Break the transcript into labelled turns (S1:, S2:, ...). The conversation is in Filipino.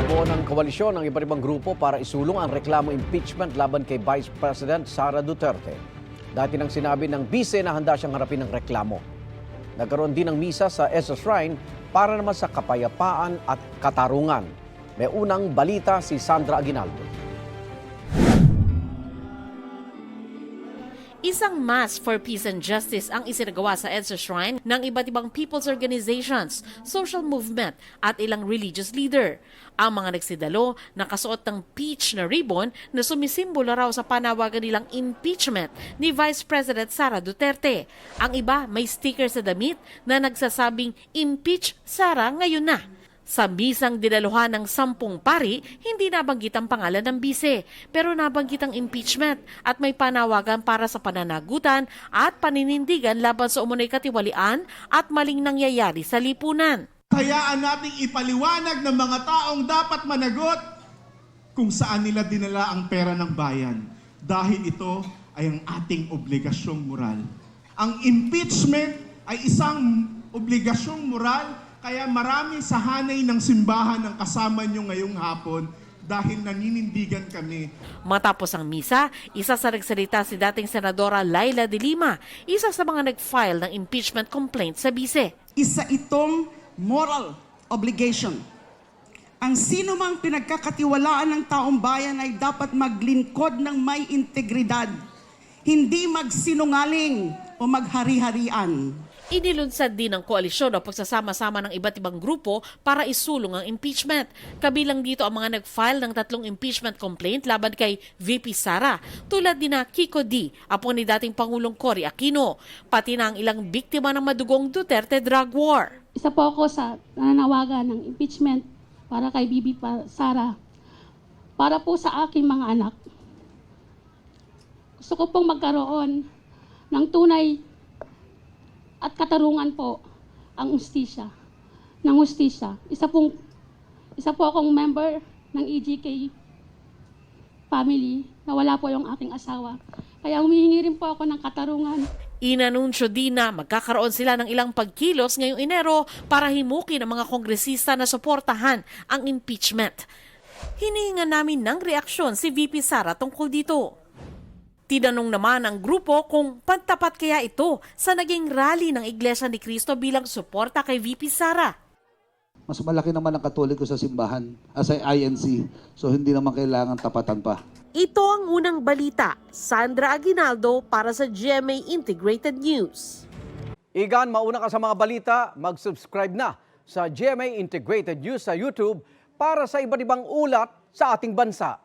S1: Bumuo ng koalisyon ng iba't ibang grupo para isulong ang reklamo impeachment laban kay Vice President Sara Duterte. Dati nang sinabi ng bise na handa siyang harapin ng reklamo. Nagkaroon din ng misa sa EDSA Shrine para naman sa kapayapaan at katarungan. May unang balita si Sandra Aguinaldo.
S2: Isang Mass for Peace and Justice ang isinagawa sa EDSA Shrine ng iba't ibang people's organizations, social movement at ilang religious leader. Ang mga nagsidalo nakasuot ng peach na ribbon na sumisimbolo raw sa panawagan nilang impeachment ni Vice President Sara Duterte. Ang iba may sticker sa damit na nagsasabing impeach Sara ngayon na. Sa misang dinaluhan ng 10 pari, hindi nabanggit ang pangalan ng bise, pero nabanggit ang impeachment at may panawagan para sa pananagutan at paninindigan laban sa umunoy katiwalian at maling nangyayari sa lipunan.
S3: Hayaan nating ipaliwanag ng mga taong dapat managot kung saan nila dinala ang pera ng bayan. Dahil ito ay ang ating obligasyong moral. Ang impeachment ay isang obligasyong moral. Kaya marami sa hanay ng simbahan ang kasama nyo ngayong hapon dahil naninindigan kami.
S2: Matapos ang misa, isa sa nagsalita si dating Senadora Laila de Lima, isa sa mga nag-file ng impeachment complaint sa bise.
S4: Isa itong moral obligation. Ang sino mang pinagkakatiwalaan ng taong bayan ay dapat maglingkod ng may integridad, hindi magsinungaling o maghari-harian.
S2: Inilunsad din ng koalisyon ang pagsasama-sama ng iba't ibang grupo para isulong ang impeachment. Kabilang dito ang mga nag-file ng 3 impeachment complaint laban kay VP Sara, tulad din na Kiko D, apo ni dating Pangulong Cory Aquino, pati na ang ilang biktima ng madugong Duterte drug war.
S5: Isa po ako sa nananawagan ng impeachment para kay VP Sara, para po sa aking mga anak. Gusto ko pong magkaroon ng tunay at katarungan po ang hustisya, ng hustisya. Isa po akong member ng EGK family na wala po yung aking asawa. Kaya humihingi rin po ako ng katarungan.
S2: Inanunsyo din na magkakaroon sila ng ilang pagkilos ngayong Enero para himukin ang mga kongresista na suportahan ang impeachment. Hinihingan namin ng reaksyon si VP Sara tungkol dito. Tinanong naman ang grupo kung pantapat kaya ito sa naging rally ng Iglesia ni Cristo bilang suporta kay VP Sara.
S6: Mas malaki naman ang Katoliko sa simbahan as INC, so hindi naman kailangan tapatan pa.
S2: Ito ang unang balita. Sandra Aguinaldo para sa GMA Integrated News.
S1: Igan, mauna ka sa mga balita, mag-subscribe na sa GMA Integrated News sa YouTube para sa iba't ibang ulat sa ating bansa.